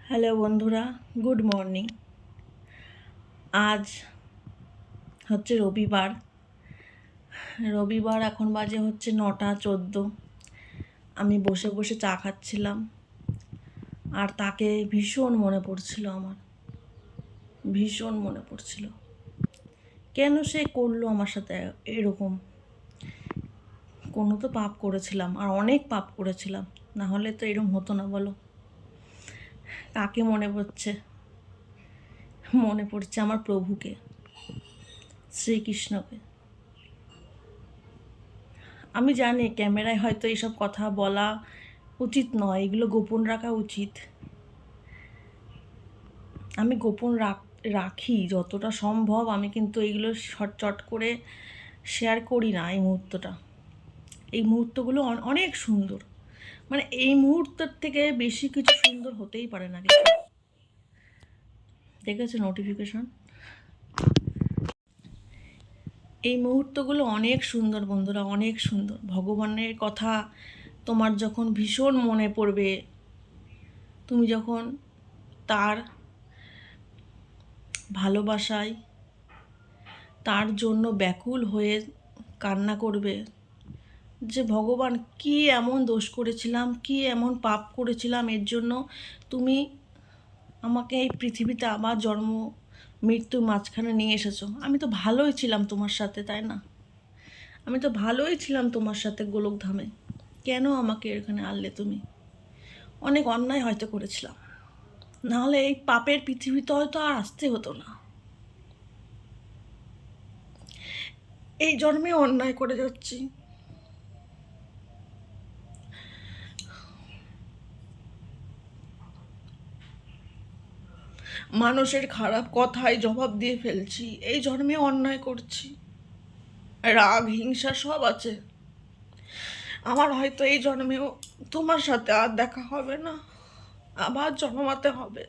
Hello বন্ধুরা, good morning. আজ হচ্ছে রবিবার এখন বাজে হচ্ছে 9:14। আমি বসে বসে চা খাচ্ছিলাম আর তাকে ভীষণ মনে পড়ছিল আমার, ভীষণ মনে পড়ছিল। কেন সে করলো আমার সাথে এরকম? কোনো তো পাপ করেছিলাম, আর অনেক পাপ করেছিলাম, না হলে তো এরকম হতো না বলো। কাকে মনে পড়ছে? মনে পড়ছে আমার প্রভুকে, শ্রীকৃষ্ণকে। আমি জানি ক্যামেরায় হয়তো এইসব কথা বলা উচিত নয়, এগুলো গোপন রাখা উচিত। আমি গোপন রাখি যতটা সম্ভব, আমি কিন্তু এইগুলো চট করে শেয়ার করি না। এই মুহূর্তগুলো অনেক সুন্দর, মানে এই মুহূর্তের থেকে বেশি কিছু সুন্দর হতেই পারে না কিছু। দেখেছো নোটিফিকেশন? এই মুহূর্তগুলো অনেক সুন্দর বন্ধুরা, অনেক সুন্দর। ভগবানের কথা তোমার যখন ভীষণ মনে পড়বে, তুমি যখন তার ভালোবাসায় তার জন্য ব্যাকুল হয়ে কান্না করবে, যে ভগবান কি এমন দোষ করেছিলাম, কি এমন পাপ করেছিলাম এর জন্য তুমি আমাকে এই পৃথিবীতে আবার জন্ম মৃত্যু মাঝখানে নিয়ে এসেছো। আমি তো ভালোই ছিলাম তোমার সাথে, তাই না? আমি তো ভালোই ছিলাম তোমার সাথে গোলকধামে, কেন আমাকে এখানে আনলে তুমি? অনেক অন্যায় হয়তো করেছিলাম, নাহলে এই পাপের পৃথিবীতে হয়তো আর আসতে হতো না। এই জন্মে অন্যায় করে যাচ্ছি। মানুষের খারাপ কথায় জবাব দিয়ে ফেলছি, এই জন্মে অন্যায় করছি। রাগ হিংসা সব আছে আমার। হয়তো এই জন্মেও তোমার সাথে আর দেখা হবে না, আবার জন্মাতে হবে।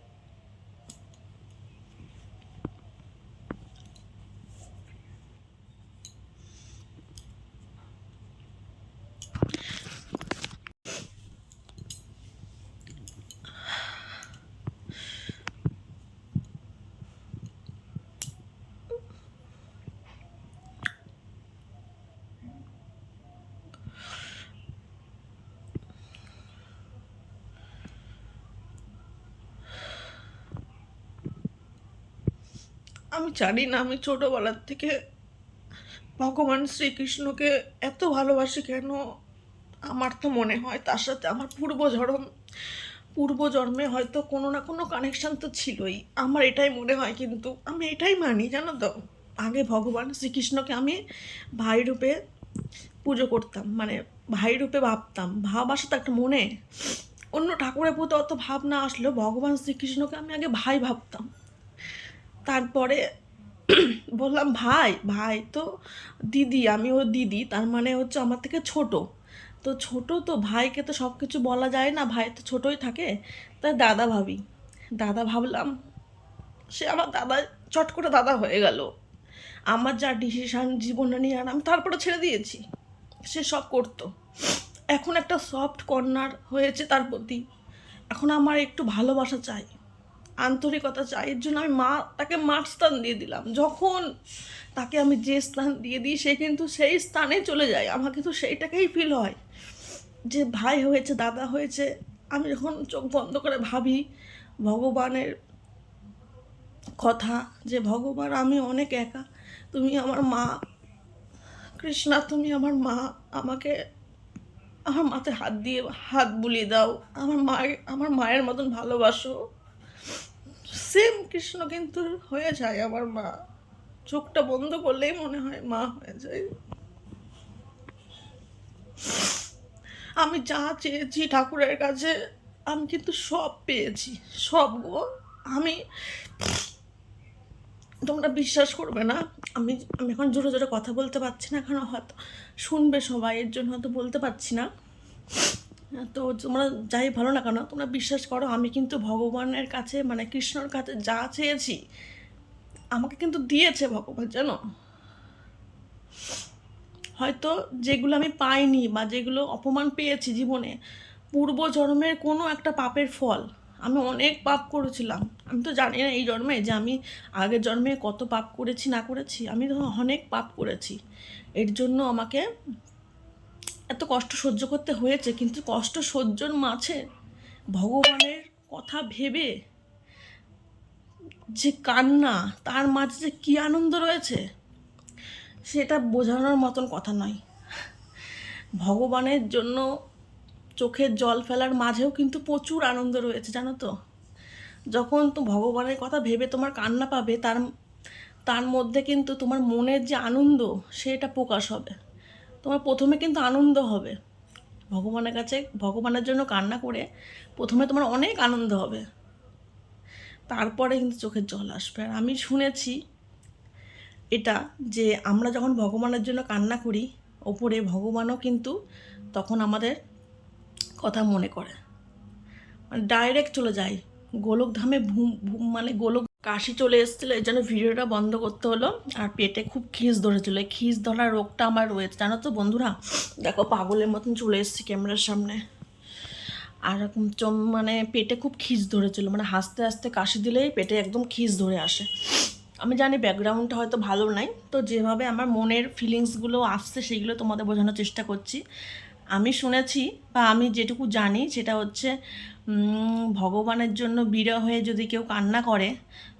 আমি জানি না আমি ছোটবেলার থেকে ভগবান শ্রীকৃষ্ণকে এত ভালোবাসি কেন। আমার তো মনে হয় তার সাথে আমার পূর্বজন্মে হয়তো কোনো না কোনো কানেকশন তো ছিলই, আমার এটাই মনে হয়। কিন্তু আমি এটাই মানি, জানো তো, আগে ভগবান শ্রীকৃষ্ণকে আমি ভাই রূপে পুজো করতাম, মানে ভাই রূপে ভাবতাম। ভাব আসা তো একটা মনে, অন্য ঠাকুরের প্রতি অত ভাব না আসলেও ভগবান শ্রীকৃষ্ণকে আমি আগে ভাই ভাবতাম। তারপরে বললাম ভাই, ভাই তো দিদি, আমি ওর দিদি, তার মানে হচ্ছে আমার থেকে ছোট। তো ছোট তো ভাইকে তো সব কিছু বলা যায় না, ভাই তো ছোটই থাকে। তাই দাদা ভাবি, দাদা ভাবলাম। সে আমার দাদা, চট করে দাদা হয়ে গেল। আমার যা ডিসিশান জীবনে নিয়ে আর আমি তারপরে ছেড়ে দিয়েছি, সে সব করতো। এখন একটা সফট কর্নার হয়েছে তার প্রতি। এখন আমার একটু ভালোবাসা চাই, আন্তরিকতা চাই। এর জন্য আমি তাকে মার স্থান দিয়ে দিলাম। যখন তাকে আমি যে স্থান দিয়ে দিই, সে কিন্তু সেই স্থানে চলে যায়। আমার কিন্তু সেইটাকেই ফিল হয় যে ভাই হয়েছে, দাদা হয়েছে। আমি যখন চোখ বন্ধ করে ভাবি ভগবানের কথা, যে ভগবান আমি অনেক একা, তুমি আমার মা, কৃষ্ণা তুমি আমার মা, আমাকে আমার মাথায় হাত বুলিয়ে দাও, আমার মায়ের মতন ভালোবাসো। সেম কৃষ্ণ কিন্তু হয়ে যায় আমার মা। চোখটা বন্ধ করলেই মনে হয় মা হয়ে যায়। আমি যা চেয়েছি ঠাকুরের কাছে, আমি কিন্তু সব পেয়েছি, সব গো। আমি, তোমরা বিশ্বাস করবে না, আমি আমি এখন জোরে জোরে কথা বলতে পারছি না, এখন হয়তো শুনবে সবাই, এর জন্য হয়তো বলতে পারছি না। তো তোমরা যাই ভালো না কেন, তোমরা বিশ্বাস করো, আমি কিন্তু ভগবানের কাছে, মানে কৃষ্ণর কাছে যা চেয়েছি আমাকে কিন্তু দিয়েছে ভগবান, জানো। হয়তো যেগুলো আমি পাইনি বা যেগুলো অপমান পেয়েছি জীবনে, পূর্বজন্মের কোনো একটা পাপের ফল। আমি অনেক পাপ করেছিলাম। আমি তো জানি না এই জন্মে যে আমি আগের জন্মে কত পাপ করেছি না করেছি। আমি তো অনেক পাপ করেছি, এর জন্য আমাকে এত কষ্ট সহ্য করতে হয়েছে। কিন্তু কষ্ট সহ্যর মাঝে ভগবানের কথা ভেবে যে কান্না, তার মাঝে যে কী আনন্দ রয়েছে সেটা বোঝানোর মতন কথা নয়। ভগবানের জন্য চোখের জল ফেলার মাঝেও কিন্তু প্রচুর আনন্দ রয়েছে, জানো তো। যখন তো ভগবানের কথা ভেবে তোমার কান্না পাবে, তার তার মধ্যে কিন্তু তোমার মনের যে আনন্দ সেটা প্রকাশ হবে। তোমার প্রথমে কিন্তু আনন্দ হবে, ভগবানের কাছে ভগবানের জন্য কান্না করে প্রথমে তোমার অনেক আনন্দ হবে, তারপরে কিন্তু চোখের জল আসবে। আর আমি শুনেছি এটা, যে আমরা যখন ভগবানের জন্য কান্না করি, ওপরে ভগবানও কিন্তু তখন আমাদের কথা মনে করে, মানে ডাইরেক্ট চলে যায় গোলকধামে। মানে গোলক কাশি চলে এসেছিলো, এই জন্য ভিডিওটা বন্ধ করতে হলো। আর পেটে খুব খিস ধরেছিল, এই খিস ধরার রোগটা আমার রয়েছে, জানো তো বন্ধুরা। দেখো পাগলের মতন চলে এসেছি ক্যামেরার সামনে। আর এরকম মানে পেটে খুব খিস ধরেছিল, মানে হাসতে হাসতে কাশি দিলেই পেটে একদম খিস ধরে আসে। আমি জানি ব্যাকগ্রাউন্ডটা হয়তো ভালো নাই, তো যেভাবে আমার মনের ফিলিংসগুলো আসছে সেইগুলো তোমাদের বোঝানোর চেষ্টা করছি। আমি শুনেছি বা আমি যেটুকু জানি সেটা হচ্ছে ভগবানের জন্য বিরহ হয়ে যদি কেউ কান্না করে,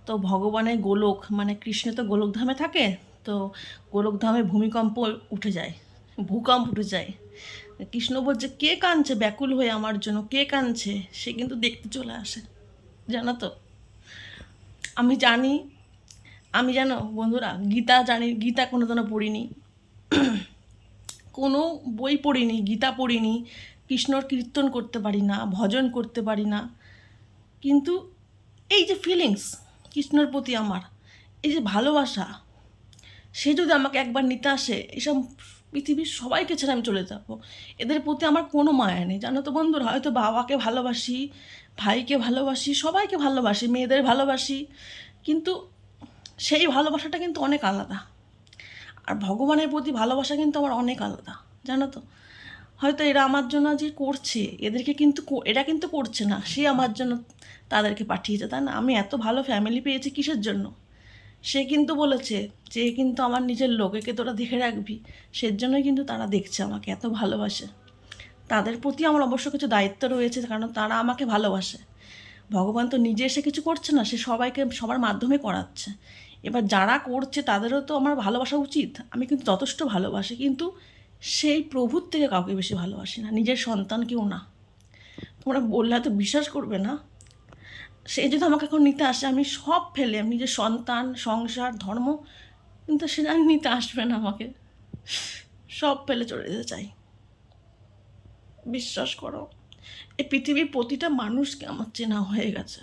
তো ভগবানের গোলক, মানে কৃষ্ণ তো গোলকধামে থাকে, তো গোলকধামে ভূমিকম্প উঠে যায়, ভূকম্প উঠে যায়। কৃষ্ণ বলছে কে কাঁদছে ব্যাকুল হয়ে আমার জন্য, কে কাঁদছে, সে কিন্তু দেখতে চলে আসে, জানো তো। আমি জানি, আমি জানো বন্ধুরা, গীতা জানি, গীতা কোনোদিনও পড়িনি, কোনো বই পড়িনি, গীতা পড়িনি, কৃষ্ণর কীর্তন করতে পারি না, ভজন করতে পারি না, কিন্তু এই যে ফিলিংস কৃষ্ণর প্রতি আমার, এই যে ভালোবাসা, সে যদি আমাকে একবার নিতে আসে, এসব পৃথিবীর সবাইকে ছেড়ে আমি চলে যাবো। এদের প্রতি আমার কোনো মায়া নেই, জানো তো বন্ধুরা। হয়তো বাবাকে ভালোবাসি, ভাইকে ভালোবাসি, সবাইকে ভালোবাসি, মেয়েদের ভালোবাসি, কিন্তু সেই ভালোবাসাটা কিন্তু অনেক আলাদা। আর ভগবানের প্রতি ভালোবাসা কিন্তু আমার অনেক আলাদা, জানো তো। হয়তো এরা আমার জন্য যে করছে, এদেরকে কিন্তু এরা কিন্তু করছে না, সে আমার জন্য তাদেরকে পাঠিয়েছে, তাই না। আমি এত ভালো ফ্যামিলি পেয়েছি কিসের জন্য? সে কিন্তু বলেছে যে কিন্তু আমার নিজের লোক, একে তোরা দেখে রাখবি, সের জন্যই কিন্তু তারা দেখছে আমাকে, এত ভালোবাসে। তাদের প্রতি আমার অবশ্য কিছু দায়িত্ব রয়েছে, কারণ তারা আমাকে ভালোবাসে। ভগবান তো নিজে এসে কিছু করছে না, সে সবাইকে সবার মাধ্যমে করাচ্ছে। এবার যারা করছে তাদেরও তো আমার ভালোবাসা উচিত। আমি কিন্তু যথেষ্ট ভালোবাসি, কিন্তু সেই প্রভুর থেকে কাউকে বেশি ভালোবাসি না, নিজের সন্তানকেও না। তোমরা বললে হয়তো বিশ্বাস করবে না, সে যদি আমাকে এখন নিতে আসে, আমি সব ফেলে, আমি নিজের সন্তান, সংসার, ধর্ম, কিন্তু সে জানি নিতে আসবে না আমাকে, সব ফেলে চলে যেতে চাই। বিশ্বাস করো, এই পৃথিবীর প্রতিটা মানুষকে আমার চেনা হয়ে গেছে।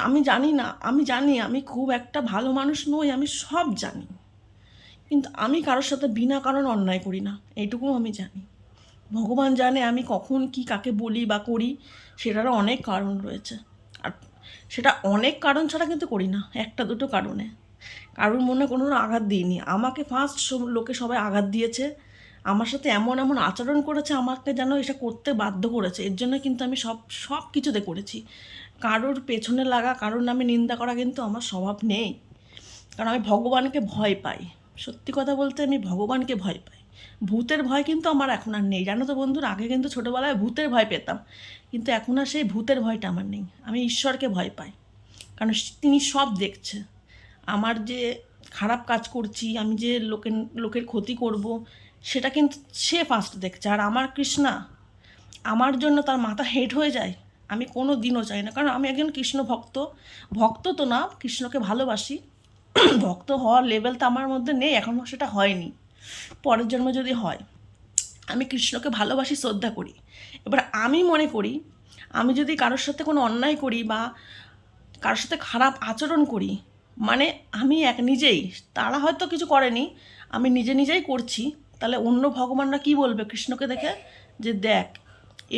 আমি জানি না, আমি জানি আমি খুব একটা ভালো মানুষ নই, আমি সব জানি, কিন্তু আমি কারোর সাথে বিনা কারণ অন্যায় করি না, এইটুকু আমি জানি। ভগবান জানে আমি কখন কি কাকে বলি বা করি, সেটারও অনেক কারণ রয়েছে। আর সেটা অনেক কারণ ছাড়া কিন্তু করি না, একটা দুটো কারণে। কারোর মনে কোনো আঘাত দিইনি, আমাকে ফার্স্ট লোকে সবাই আঘাত দিয়েছে, আমার সাথে এমন এমন আচরণ করেছে, আমাকে যেন এটা করতে বাধ্য করেছে, এর জন্য কিন্তু আমি সব সব কিছুতে করেছি। কারোর পেছনে লাগা, কারোর নামে নিন্দা করা কিন্তু আমার স্বভাব নেই, কারণ আমি ভগবানকে ভয় পাই। সত্যি কথা বলতে আমি ভগবানকে ভয় পাই। ভূতের ভয় কিন্তু আমার এখন আর নেই, জানো তো বন্ধুরা। আগে কিন্তু ছোটোবেলায় ভূতের ভয় পেতাম, কিন্তু এখন আর সেই ভূতের ভয়টা আমার নেই। আমি ঈশ্বরকে ভয় পাই, কারণ তিনি সব দেখছে। আমার যে খারাপ কাজ করছি, আমি যে লোকের ক্ষতি করব, সেটা কিন্তু সে ফার্স্ট দেখছে। আর আমার কৃষ্ণা, আমার জন্য তার মাথা হেট হয়ে যায়, আমি কোনো দিনও চাই না। কারণ আমি একজন কৃষ্ণ ভক্ত, ভক্ত তো না, কৃষ্ণকে ভালোবাসি, ভক্ত হওয়ার লেভেল তো আমার মধ্যে নেই এখনও, সেটা হয়নি, পরের জন্মে যদি হয়। আমি কৃষ্ণকে ভালোবাসি, শ্রদ্ধা করি। এবার আমি মনে করি, আমি যদি কারোর সাথে কোনো অন্যায় করি বা কারোর সাথে খারাপ আচরণ করি, মানে আমি নিজেই, তারা হয়তো কিছু করেনি, আমি নিজে নিজেই করছি, তাহলে অন্য ভগবানরা কি বলবে কৃষ্ণকে দেখে, যে দেখ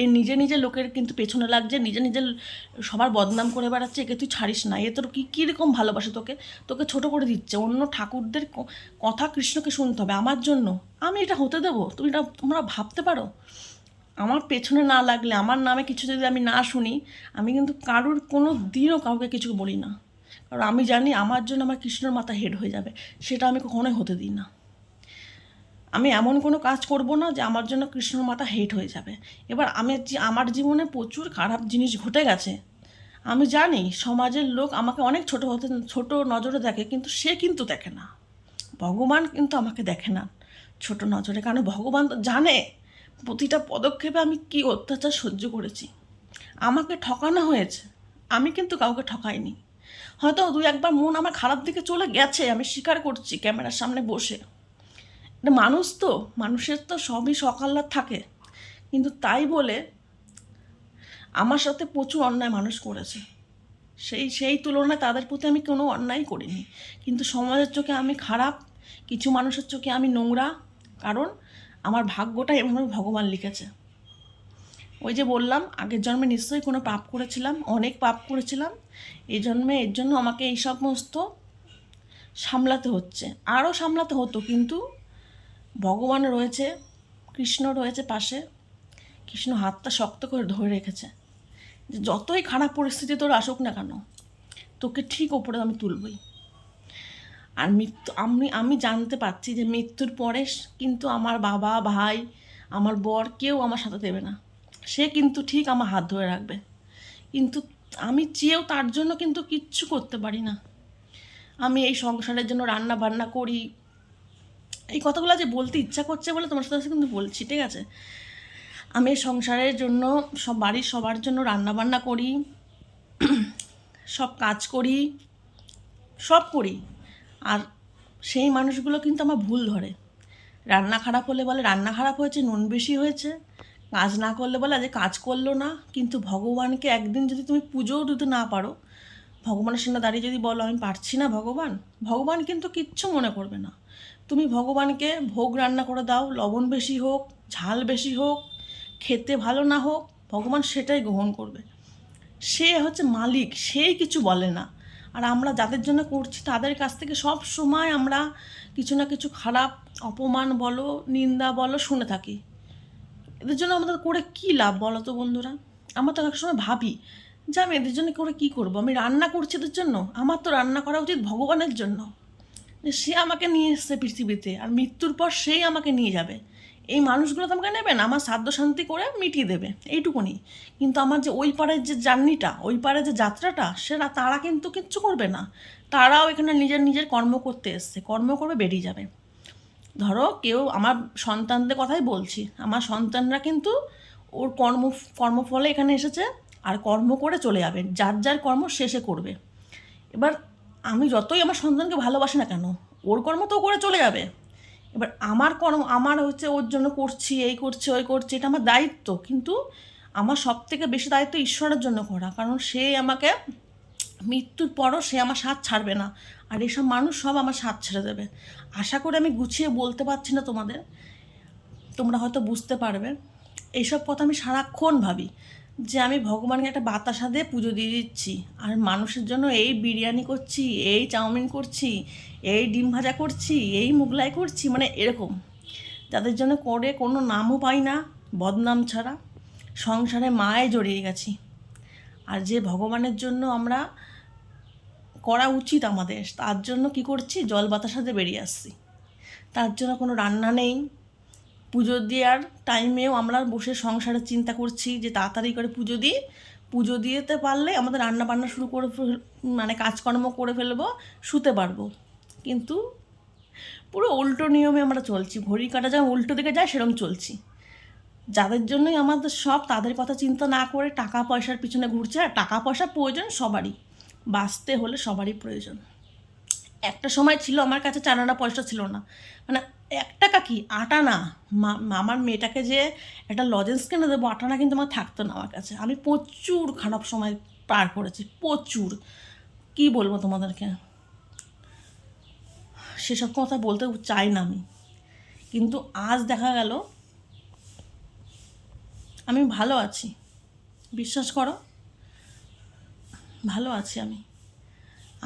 এ নিজে নিজে লোকের কিন্তু পেছনে লাগছে, নিজে নিজে সবার বদনাম করে বেড়াচ্ছে, একে তুই ছাড়িস না, এ তোর কীরকম ভালোবাসে, তোকে তোকে ছোটো করে দিচ্ছে। অন্য ঠাকুরদের কথা কৃষ্ণকে শুনতে হবে আমার জন্য, আমি এটা হতে দেবো? তোমরা ভাবতে পারো? আমার পেছনে না লাগলে, আমার নামে কিছু যদি আমি না শুনি, আমি কিন্তু কারোর কোনো দিনও কাউকে কিছু বলি না। কারণ আমি জানি আমার জন্য আমার কৃষ্ণর মাথা হেড হয়ে যাবে, সেটা আমি কখনোই হতে দিই না। আমি এমন কোনো কাজ করব না যে আমার জন্য কৃষ্ণর মাথা হেট হয়ে যাবে। এবার আমার জীবনে প্রচুর খারাপ জিনিস ঘটে গেছে। আমি জানি সমাজের লোক আমাকে অনেক ছোট নজরে দেখে, কিন্তু সে কিন্তু দেখে না। ভগবান কিন্তু আমাকে দেখে না ছোট নজরে, কারণ ভগবান তো জানে প্রতিটা পদক্ষেপে আমি কী অত্যাচার সহ্য করেছি। আমাকে ঠকানো হয়েছে, আমি কিন্তু কাউকে ঠকাইনি। হয়তো দুই একবার মন আমার খারাপ দিকে চলে গেছে, আমি স্বীকার করছি ক্যামেরার সামনে বসে। এটা মানুষ তো, মানুষের তো সবই সকাল্লাদ থাকে। কিন্তু তাই বলে আমার সাথে প্রচুর অন্যায় মানুষ করেছে, সেই তুলনায় তাদের প্রতি আমি কোনো অন্যায় করিনি। কিন্তু সমাজের চোখে আমি খারাপ, কিছু মানুষের চোখে আমি নোংরা, কারণ আমার ভাগ্যটা এভাবে ভগবান লিখেছে। ওই যে বললাম, আগের জন্মে নিশ্চয়ই কোনো পাপ করেছিলাম, অনেক পাপ করেছিলাম। এই জন্মে এর জন্য আমাকে এই সমস্ত সামলাতে হচ্ছে, আরও সামলাতে হতো, কিন্তু ভগবান রয়েছে, কৃষ্ণ রয়েছে পাশে। কৃষ্ণ হাতটা শক্ত করে ধরে রেখেছে যে যতই খারাপ পরিস্থিতি তোর আসুক না কেন, তোকে ঠিক ওপরে আমি তুলবই। আর আমি জানতে পারছি যে মৃত্যুর পরে কিন্তু আমার বাবা, ভাই, আমার বর কেউ আমার সাথে দেবে না। সে কিন্তু ঠিক আমার হাত ধরে রাখবে, কিন্তু আমি চেয়েও তার জন্য কিন্তু কিচ্ছু করতে পারি না। আমি এই সংসারের জন্য রান্না বান্না করি, এই কথাগুলো যে বলতে ইচ্ছা করছে বলে তোমার সাথে কিন্তু বলছি, ঠিক আছে? আমি এই সংসারের জন্য বাড়ির সবার জন্য রান্না বান্না করি, সব কাজ করি, সব করি। আর সেই মানুষগুলো কিন্তু আমার ভুল ধরে। রান্না খারাপ হলে বলে রান্না খারাপ হয়েছে, নুন বেশি হয়েছে। কাজ না করলে বলে আজ কাজ করলো না। কিন্তু ভগবানকে একদিন যদি তুমি পুজোও দিতে না পারো, ভগবানের সামনে দাঁড়িয়ে যদি বলো আমি পারছি না ভগবান, ভগবান কিন্তু কিচ্ছু মনে করবে না। তুমি ভগবানকে ভোগ রান্না করে দাও, লবণ বেশি হোক, ঝাল বেশি হোক, খেতে ভালো না হোক, ভগবান সেটাই গ্রহণ করবে। সে হচ্ছে মালিক, সেই কিছু বলে না। আর আমরা যাদের জন্য করছি তাদের কাছ থেকে সব সময় আমরা কিছু না কিছু খারাপ অপমান বলো, নিন্দা বলো শুনে থাকি। এদের জন্য আমাদের করে কী লাভ বলো তো বন্ধুরা? আমরা তো একসময় ভাবি যে আমি এদের জন্য করে কী করবো, আমি রান্না করছি এদের জন্য, আমার তো রান্না করা উচিত ভগবানের জন্য, যে সে আমাকে নিয়ে এসছে পৃথিবীতে, আর মৃত্যুর পর সেই আমাকে নিয়ে যাবে। এই মানুষগুলো তো আমাকে নেবে না, আমার সাধ্য শান্তি করে মিটিয়ে দেবে, এইটুকুনি। কিন্তু আমার যে ওই পারের যে জার্নিটা, ওই পারের যে যাত্রাটা, সেটা তারা কিন্তু কিচ্ছু করবে না। তারাও এখানে নিজের নিজের কর্ম করতে এসছে, কর্ম করবে, বেরিয়ে যাবে। ধরো কেউ, আমার সন্তানদের কথাই বলছি, আমার সন্তানরা কিন্তু ওর কর্মফলে এখানে এসেছে, আর কর্ম করে চলে যাবে, যার যার কর্ম শেষে করবে। এবার আমি যতই আমার সন্তানকে ভালোবাসি না কেন, ওর কর্ম তো করে চলে যাবে। এবার আমার কর্ম, আমার হচ্ছে ওর জন্য করছি, এই করছি, ওই করছি, এটা আমার দায়িত্ব। কিন্তু আমার সব থেকে বেশি দায়িত্ব ঈশ্বরের জন্য করা, কারণ সে আমাকে মৃত্যুর পরও সে আমার সাথ ছাড়বে না। আর এসব মানুষ সব আমার সাথ ছেড়ে দেবে। আশা করে আমি গুছিয়ে বলতে পারছি না তোমাদের, তোমরা হয়তো বুঝতে পারবে। এইসব কথা আমি সারাক্ষণ ভাবি যে আমি ভগবানকে একটা বাতাসা দিয়ে পুজো দিয়ে দিচ্ছি, আর মানুষের জন্য এই বিরিয়ানি করছি, এই চাউমিন করছি, এই ডিম ভাজা করছি, এই মোগলাই করছি, মানে এরকম, যাদের জন্য করে কোনো নামও পাই না, বদনাম ছাড়া সংসারে মায়ে জড়িয়ে গেছি। আর যে ভগবানের জন্য আমরা করা উচিত আমাদের, তার জন্য কি করছি, জল বাতাসাতে বেরিয়ে আসছি। তার জন্য কোনো রান্না নেই। পুজো দেওয়ার টাইমেও আমরা বসে সংসারের চিন্তা করছি যে তাড়াতাড়ি করে পুজো দিতে পারলে আমাদের রান্না বান্না শুরু করে মানে কাজকর্ম করে ফেলবো, শুতে পারবো। কিন্তু পুরো উল্টো নিয়মে আমরা চলছি, ঘড়ি কাটা যেমন উল্টো দিকে যায় সেরকম চলছি। যাদের জন্যই আমাদের সব, তাদের কথা চিন্তা না করে টাকা পয়সার পিছনে ঘুরছে। আর টাকা পয়সা প্রয়োজন সবারই, বাঁচতে হলে সবারই প্রয়োজন। একটা সময় ছিল আমার কাছে 4 আনা পয়সা ছিল না, মানে 1 টাকা কি 8 আনা, আমার মেয়েটাকে যে একটা লজেন্স কিনে দেবো 8 আনা কিন্তু আমার থাকতো না আমার কাছে। আমি প্রচুর খারাপ সময় পার করেছি, প্রচুর, কি বলবো তোমাদেরকে, সেসব কথা বলতে চাই না আমি। কিন্তু আজ দেখা গেল আমি ভালো আছি, বিশ্বাস করো, ভালো আছি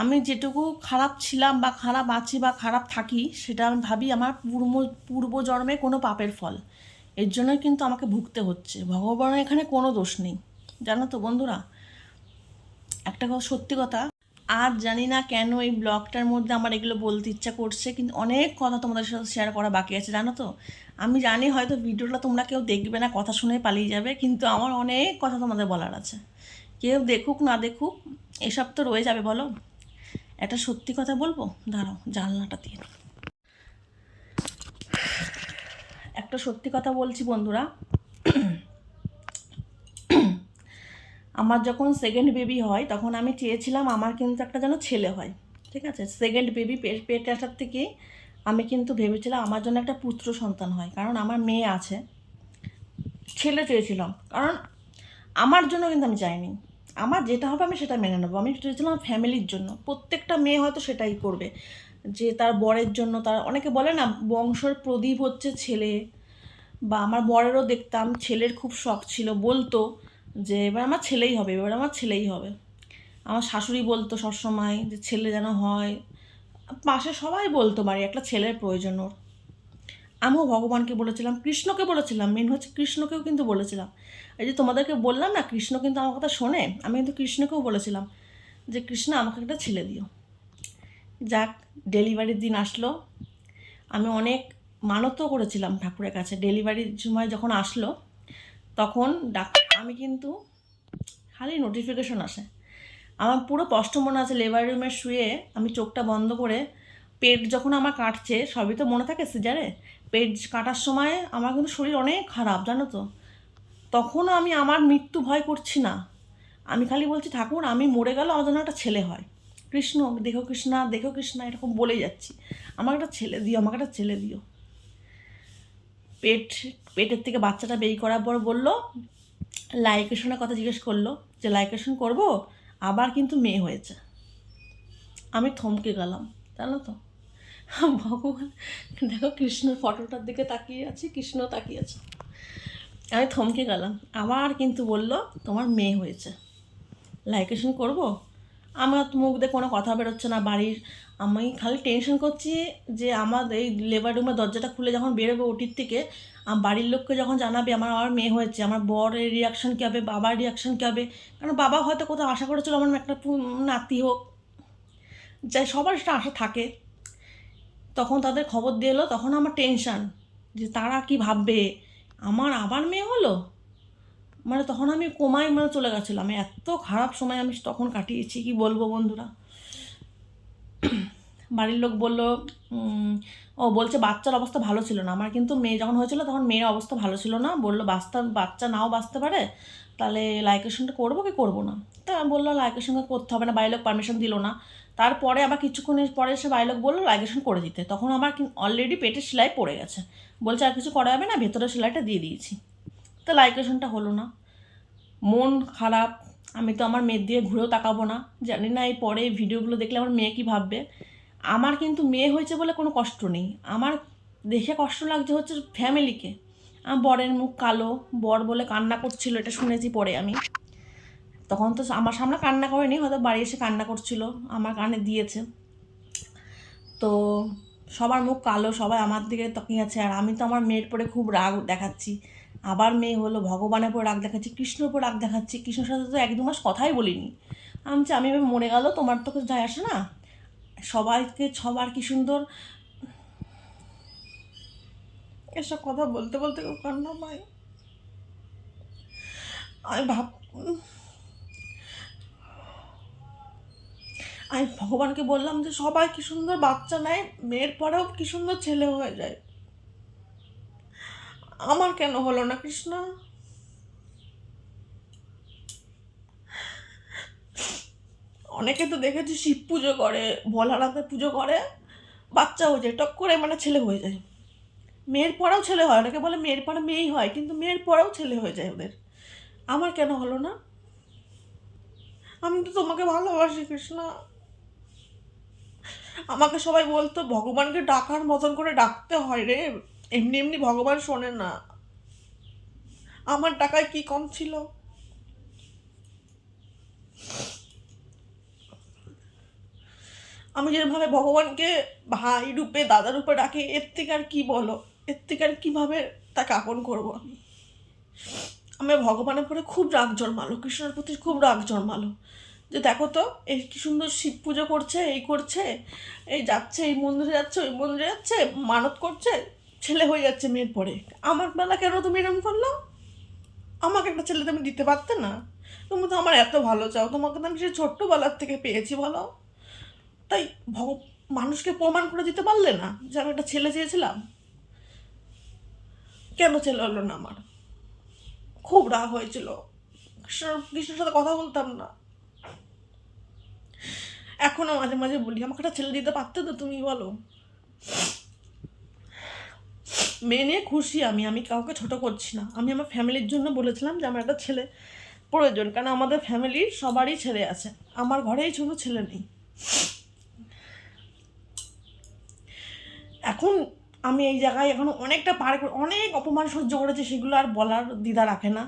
আমি যেটুকু খারাপ ছিলাম বা খারাপ আছি বা খারাপ থাকি, সেটা আমি ভাবি আমার পূর্বজন্মে কোনো পাপের ফল। এর জন্যই কিন্তু আমাকে ভুগতে হচ্ছে, ভগবানের এখানে কোনো দোষ নেই, জানো তো বন্ধুরা। একটা কথা, সত্যি কথা, আজ জানি না কেন এই ব্লগটার মধ্যে আমার এগুলো বলতে ইচ্ছা করছে, কিন্তু অনেক কথা তোমাদের সাথে শেয়ার করা বাকি আছে, জানো তো। আমি জানি হয়তো ভিডিওটা তোমরা কেউ দেখবে না, কথা শুনে পালিয়ে যাবে, কিন্তু আমার অনেক কথা তোমাদের বলার আছে। কেউ দেখুক না দেখুক, এসব তো রয়ে যাবে বলো। একটা সত্যি কথা বলবো, দাঁড়াও জানলাটা দিয়ে নিই। একটা সত্যি কথা বলছি বন্ধুরা, আমার যখন সেকেন্ড বেবি হয় তখন আমি চেয়েছিলাম আমার কিন্তু একটা যেন ছেলে হয়, ঠিক আছে। সেকেন্ড বেবি পেটে আসার থেকে আমি কিন্তু ভেবেছিলাম আমার জন্য একটা পুত্র সন্তান হয়, কারণ আমার মেয়ে আছে। ছেলে চেয়েছিলাম, কারণ আমার জন্য কিন্তু আমি চাইনি, আমার যেটা হবে আমি সেটা মেনে নেবো। আমি চেয়েছিলাম ফ্যামিলির জন্য, প্রত্যেকটা মেয়ে হয়তো সেটাই করবে, যে তার বরের জন্য। তার অনেকে বলে না বংশের প্রদীপ হচ্ছে ছেলে, বা আমার বরেরও দেখতাম ছেলের খুব শখ ছিল, বলতো যে এবার আমার ছেলেই হবে, এবার আমার ছেলেই হবে। আমার শাশুড়ি বলতো সবসময় যে ছেলে যেন হয়, পাশে সবাই বলতো বাড়ি একটা ছেলের প্রয়োজন ওর। আমিও ভগবানকে বলেছিলাম, কৃষ্ণকে বলেছিলাম, মেন হচ্ছে কৃষ্ণকেও কিন্তু বলেছিলাম। এই যে তোমাদেরকে বললাম না কৃষ্ণ কিন্তু আমার কথা শোনে, আমি কিন্তু কৃষ্ণকেও বলেছিলাম যে কৃষ্ণ আমাকে একটা ছেলে দিও। যাক, ডেলিভারির দিন আসলো, আমি অনেক মানতও করেছিলাম ঠাকুরের কাছে। ডেলিভারির সময় যখন আসলো তখন আমি কিন্তু খালি নোটিফিকেশন আসে, আমার পুরো স্পষ্ট মনে আছে লেবার রুমে শুয়ে আমি চোখটা বন্ধ করে, পেট যখন আমার কাটছে, সবই তো মনে থাকে সিজারে, পেট কাটার সময় আমার কিন্তু শরীর অনেক খারাপ, জানো তো। তখনও আমি আমার মৃত্যু ভয় করছি না, আমি খালি বলছি ঠাকুর আমি মরে গেল আমার জন্য একটা ছেলে হয়, কৃষ্ণ দেখো কৃষ্ণা দেখো কৃষ্ণা, এরকম বলেই যাচ্ছি, আমার একটা ছেলে দিও, আমাকে একটা ছেলে দিও। পেটের থেকে বাচ্চাটা বের করার পর বললো লাইকেশনের কথা জিজ্ঞেস করলো, যে লাইকেশন করব, আবার কিন্তু মেয়ে হয়েছে। আমি থমকে গেলাম, জানো তো। ভগবান, দেখো কৃষ্ণর ফটোটার দিকে তাকিয়ে আছি, কৃষ্ণ তাকিয়ে আছে, আমি থমকে গেলাম। আবার কিন্তু বললো তোমার মেয়ে হয়েছে, লাইকেশন করব। আমার মুখ দিয়ে কোনো কথা বেরোচ্ছে না বাড়ির, আমি খালি টেনশন করছি যে আমার এই লেবার রুমের দরজাটা খুলে যখন বেরোবে ওটির থেকে, বাড়ির লোককে যখন জানাবে আমার আমার মেয়ে হয়েছে, আমার বরের রিয়াকশান কী হবে, বাবার রিয়াকশান কী হবে। কারণ বাবা হয়তো কোথাও আশা করেছিল আমার একটা নাতি হোক, যাই সবার সেটা আশা থাকে। তখন তাদের খবর দিয়ে এলো, তখন আমার টেনশান যে তারা কি ভাববে, আমার আবার মেয়ে হলো। মানে তখন আমি কোমায় মানে চলে গেছিলাম, আমি এত খারাপ সময় আমি তখন কাটিয়েছি, কি বলবো বন্ধুরা। বাড়ির লোক বললো, ও বলছে বাচ্চার অবস্থা ভালো ছিল না, আমার কিন্তু মেয়ে যখন হয়েছিল তখন মেয়ের অবস্থা ভালো ছিল না, বললো বাচ্চা নাও বাঁচতে পারে, তাহলে লাইকেশনটা করবো কি করবো না। তা বললো লাইকেশন করতে হবে না, বাড়ির লোক পারমিশন দিল না। তারপরে আবার কিছুক্ষণের পরে এসে বাড়ির লোক বললো লাইকেশন করে দিতে, তখন আমার অলরেডি পেটে সেলাই পড়ে গেছে, বলছে আর কিছু করা হবে না, ভেতরে সেলাইটা দিয়ে দিয়েছি। তো লাইকেশনটা হলো না, মন খারাপ। আমি তো আমার মেয়ের দিয়ে ঘুরেও তাকাবো না, জানি না এই পরে ভিডিওগুলো দেখলে আমার মেয়ে কী ভাববে। আমার কিন্তু মেয়ে হয়েছে বলে কোনো কষ্ট নেই, আমার দেখে কষ্ট লাগছে হচ্ছে ফ্যামিলিকে। আমার বরের মুখ কালো, বর বলে কান্না করছিল, এটা শুনেছি পরে আমি। তখন তো আমার সামনে কান্না করেনি, হয়তো বাড়ি এসে কান্না করছিল, আমার কানে দিয়েছে। তো সবার মুখ কালো, সবাই আমার দিকে তাকিয়ে আছে, আর আমি তো আমার মেয়ের পরে খুব রাগ দেখাচ্ছি। আবার মেয়ে হলো, ভগবানের উপর রাগ দেখাচ্ছি, কৃষ্ণর উপর রাগ দেখাচ্ছি, কৃষ্ণর সাথে তো 1-2 মাস কথাই বলিনি। আমি এবার মরে গেল, তোমার তো কিছু যায় আসে না, সবাইকে সবার কি সুন্দর। এসব কথা বলতে বলতে কান্না পায়। আমি ভাব আমি ভগবানকে বললাম যে সবাই কি সুন্দর বাচ্চা নেয়, মেয়ের পরেও কি সুন্দর ছেলে হয়ে যায়, আমার কেন হলো না কৃষ্ণ। অনেকে তো দেখেছি শিব পুজো করে, ভোলানাথে পুজো করে, বাচ্চা হয়ে যায় টক করে, মানে ছেলে হয়ে যায়। মেয়ের পরেও ছেলে হয়, অনেকে বলে মেয়ের পরে মেয়েই হয়, কিন্তু মেয়ের পরেও ছেলে হয়ে যায় ওদের, আমার কেন হলো না। আমি তো তোমাকে ভালোবাসি কৃষ্ণ। আমাকে সবাই বলতো ভগবানকে ডাকার মতন করে ডাকতে হয় রে, এমনি এমনি ভগবান শোনে না। আমার টাকায় কি কম ছিল। আমি যেভাবে ভগবানকে ভাই রূপে দাদা রূপে ডাকি, এর থেকে আর কি বলো, এর থেকে আর কীভাবে তাকে আপন করবো আমি। আমার ভগবানের উপরে খুব রাগ জন্মালো, কৃষ্ণের প্রতি খুব রাগ জন্মালো, যে দেখো তো এই কি সুন্দর শিব পুজো করছে, এই করছে, এই যাচ্ছে, এই মন্দিরে যাচ্ছে, ওই মন্দিরে যাচ্ছে, মানত করছে, ছেলে হয়ে যাচ্ছে মেয়ের পরে। আমার বেলা কেন তুমি এরকম করলো? আমাকে একটা ছেলে তুমি দিতে পারতে না? তুমি তো আমার এত ভালো চাও, তোমাকে তো আমি সে ছোট্টবেলার থেকে পেয়েছি, বলো। তাই মানুষকে প্রমাণ করে দিতে পারলে না যে আমি একটা ছেলে চেয়েছিলাম? কেন ছেলে হলো না আমার? খুব রাগ হয়েছিল, কৃষ্ণের সাথে কথা বলতাম না। এখনো মাঝে মাঝে বলি, আমাকে একটা ছেলে দিতে পারতে তো তুমি, বলো। মেয়ে নিয়ে খুশি আমি, আমি কাউকে ছোট করছি না। আমি আমার ফ্যামিলির জন্য বলেছিলাম যে আমার একটা ছেলে প্রয়োজন, কারণ আমাদের ফ্যামিলির সবারই ছেলে আছে, আমার ঘরেই শুধু ছেলে নেই। এখন আমি এই জায়গায় এখন অনেকটা পার করে অনেক অপমান সহ্য করেছি, সেগুলো আর বলার দ্বিধা রাখে না।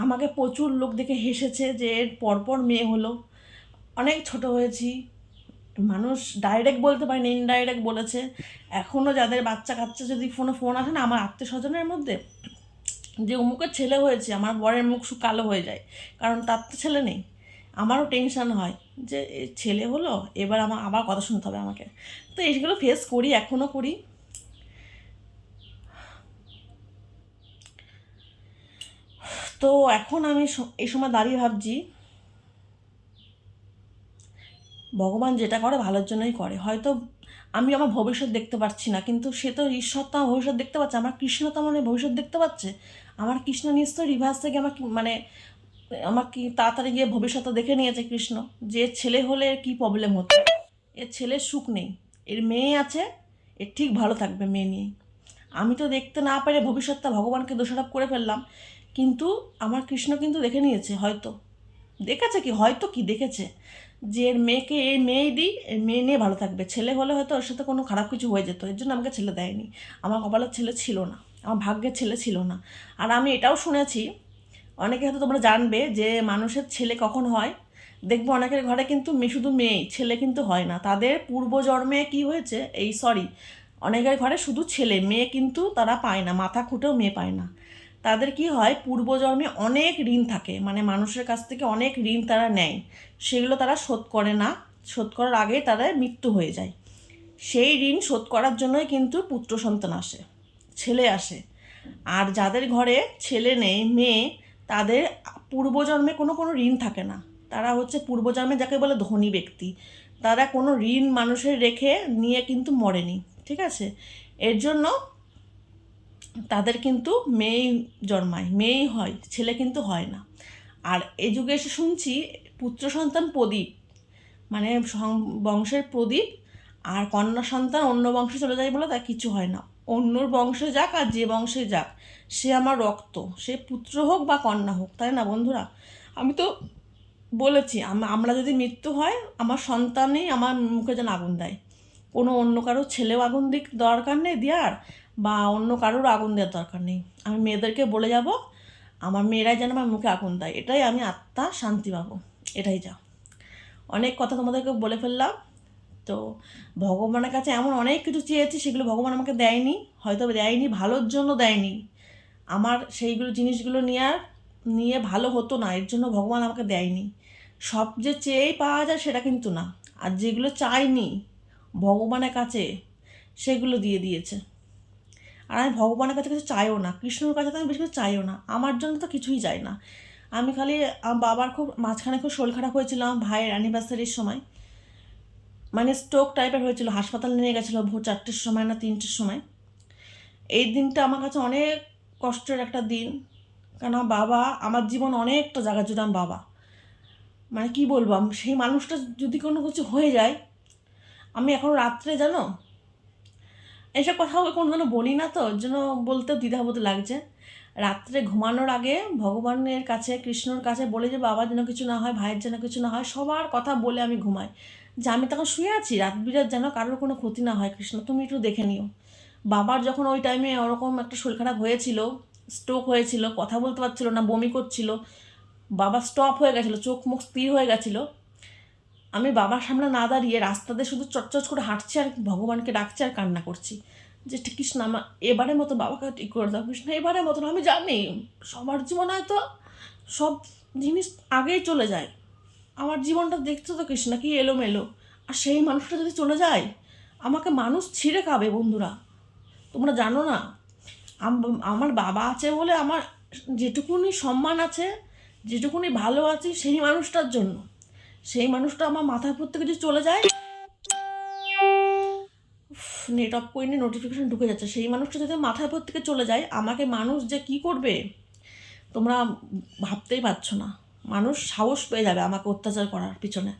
আমাকে প্রচুর লোক দেখে হেসেছে যে এর পরপর মেয়ে হলো। অনেক ছোট হয়েছি, মানুষ ডাইরেক্ট বলতে পারেনি, ইনডাইরেক্ট বলেছে। এখনও যাদের বাচ্চা কাচ্চা যদি ফোন আসে না আমার আত্মীয় স্বজনের মধ্যে, যে অমুকের ছেলে হয়েছে, আমার বরের মুখ কালো হয়ে যায়, কারণ তার তো ছেলে নেই। আমারও টেনশান হয় যে ছেলে হলো, এবার আমার আবার কথা শুনতে হবে আমাকে। তো এইগুলো ফেস করি, এখনও করি। তো এখন আমি এই সময় দাঁড়িয়ে ভাবছি, ভগবান যেটা করে ভালোর জন্যই করে। হয়তো আমি আমার ভবিষ্যৎ দেখতে পাচ্ছি না, কিন্তু সে তো ঈশ্বর তো আমার ভবিষ্যৎ দেখতে পাচ্ছে, আমার কৃষ্ণ তো আমার ভবিষ্যৎ দেখতে পাচ্ছে। আমার কৃষ্ণ নিশ্চয়ই রিভার্স থেকে আমার মানে আমার কি তাড়াতাড়ি গিয়ে ভবিষ্যৎ দেখে নিয়েছে কৃষ্ণ, যে ছেলে হলে এর কী প্রবলেম হতো। এর ছেলের সুখ নেই, এর মেয়ে আছে, এর ঠিক ভালো থাকবে মেয়ে নিয়ে। আমি তো দেখতে না পেরে ভবিষ্যৎটা ভগবানকে দোষারোপ করে ফেললাম, কিন্তু আমার কৃষ্ণ কিন্তু দেখে নিয়েছে, হয়তো দেখেছে, কি হয়তো কি দেখেছে, যে এর মেয়েকে এই মেয়েই দিই, এর মেয়ে নিয়ে ভালো থাকবে। ছেলে হলে হয়তো ওর সাথে কোনো খারাপ কিছু হয়ে যেত, এর জন্য আমাকে ছেলে দেয়নি। আমার কপালের ছেলে ছিল না, আমার ভাগ্যের ছেলে ছিল না। আর আমি এটাও শুনেছি, অনেকে হয়তো তোমরা জানবে, যে মানুষের ছেলে কখন হয়। দেখবো অনেকের ঘরে কিন্তু শুধু মেয়ে, ছেলে কিন্তু হয় না। তাদের পূর্বজন্মে কি হয়েছে, অনেকের ঘরে শুধু ছেলে, মেয়ে কিন্তু তারা পায় না, মাথা খুঁটেও মেয়ে পায় না। তাদের কি হয়, পূর্বজন্মে অনেক ঋণ থাকে, মানে মানুষের কাছ থেকে অনেক ঋণ তারা নেয়, সেগুলো তারা শোধ করে না, শোধ করার আগেই তাদের মৃত্যু হয়ে যায়। সেই ঋণ শোধ করার জন্যই কিন্তু পুত্র সন্তান আসে, ছেলে আসে। আর যাদের ঘরে ছেলে নেই, মেয়ে, তাদের পূর্বজন্মে কোনো কোনো ঋণ থাকে না। তারা হচ্ছে পূর্বজন্মে যাকে বলে ধনী ব্যক্তি, তারা কোনো ঋণ মানুষের রেখে নিয়ে কিন্তু মরেনি, ঠিক আছে। এর জন্য তাদের কিন্তু মেয়েই জন্মায়, মেয়েই হয়, ছেলে কিন্তু হয় না। আর এই যুগে এসে শুনছি পুত্র সন্তান প্রদীপ, মানে বংশের প্রদীপ, আর কন্যা সন্তান অন্য বংশে চলে যায় বলে তার কিছু হয় না। অন্যর বংশে যাক আর যে বংশে যাক, সে আমার রক্ত, সে পুত্র হোক বা কন্যা হোক, তাই না বন্ধুরা? আমি তো বলেছি, আমরা যদি মৃত্যু হয়, আমার সন্তানই আমার মুখে যেন আগুন দেয়, কোনো অন্য কারোর ছেলেও আগুন দিক দরকার নেই দেওয়ার, বা অন্য কারোর আগুন দেওয়ার দরকার নেই। আমি মেয়েদেরকে বলে যাব, আমার মেয়েরাই যেন আমার মুখে আগুন দেয়, এটাই আমি আত্মা শান্তি পাবো, এটাই যা। অনেক কথা তোমাদেরকে বলে ফেললাম। তো ভগবানের কাছে এমন অনেক কিছু চেয়েছি, সেগুলো ভগবান আমাকে দেয়নি, হয়তো দেয়নি ভালোর জন্য দেয়নি। আমার সেইগুলো জিনিসগুলো নিয়ে ভালো হতো না, এর জন্য ভগবান আমাকে দেয়নি। সব যে চেয়েই পাওয়া যায় সেটা কিন্তু না, আর যেগুলো চাইনি ভগবানের কাছে, সেগুলো দিয়ে দিয়েছে। আর আমি ভগবানের কাছে কিছু চাইও না, কৃষ্ণর কাছে তো আমি বেশি কিছু চাইও না, আমার জন্য তো কিছুই চাই না। আমি খালি আমার বাবার খুব মাঝখানে খুব শরীর খারাপ হয়েছিল, আমার ভাইয়ের অ্যানিভার্সারির সময়, মানে স্ট্রোক টাইপের হয়েছিল, হাসপাতালে নিয়ে গেছিলো ভোর 4টের সময় না 3টের সময়। এই দিনটা আমার কাছে অনেক কষ্টের একটা দিন, কারণ আমার বাবা, আমার জীবন অনেকটা জায়গা জুড়ে আমার বাবা, মানে কি বলবো, সেই মানুষটা যদি কোনো কিছু হয়ে যায়, আমি এখন রাত্রে জানো এইসব কথা কোনো জন্য বলি না, তো ওর জন্য বলতেও দ্বিধাবোধ লাগছে। রাত্রে ঘুমানোর আগে ভগবানের কাছে, কৃষ্ণর কাছে বলে যে বাবার যেন কিছু না হয়, ভাইয়ের যেন কিছু না হয়, সবার কথা বলে আমি ঘুমাই, যে আমি তখন শুয়ে আছি, রাত বিরাত যেন কারোর কোনো ক্ষতি না হয়, কৃষ্ণ তুমি একটু দেখে নিও। বাবার যখন ওই টাইমে ওরকম একটা শরীর খারাপ হয়েছিল, স্ট্রোক হয়েছিল, কথা বলতে পারছিল না, বমি করছিল, বাবা স্টপ হয়ে গেছিলো, চোখ মুখ স্থির হয়ে গেছিলো, আমি বাবার সামনে না দাঁড়িয়ে রাস্তাতে শুধু চটচট করে হাঁটছি আর ভগবানকে ডাকছি আর কান্না করছি, যে ঠিক কৃষ্ণ আমার এবারের মতো বাবাকে ঠিক করে দাও কৃষ্ণ, এবারের মতন। আমি জানি সবার জীবনে হয়তো সব জিনিস আগেই চলে যায়, আমার জীবনটা দেখছো তো কৃষ্ণ কি এলোমেলো, আর সেই মানুষটা যদি চলে যায় আমাকে মানুষ ছিঁড়ে খাবে বন্ধুরা। তোমরা জানো না, আমার বাবা আছে বলে আমার যেটুকুনি সম্মান আছে, যেটুকুনি ভালো আছি সেই মানুষটার জন্য। সেই মানুষটা আমার মাথার উপর থেকে যদি চলে যায়, নেট অফ করে নিয়ে নোটিফিকেশন ঢুকে যাচ্ছে, সেই মানুষটা যদি মাথার উপর থেকে চলে যায় আমাকে মানুষ যে কি করবে তোমরা ভাবতেই পারছো না। মানুষ সাহস পেয়ে যাবে আমাকে অত্যাচার করার পিছনে,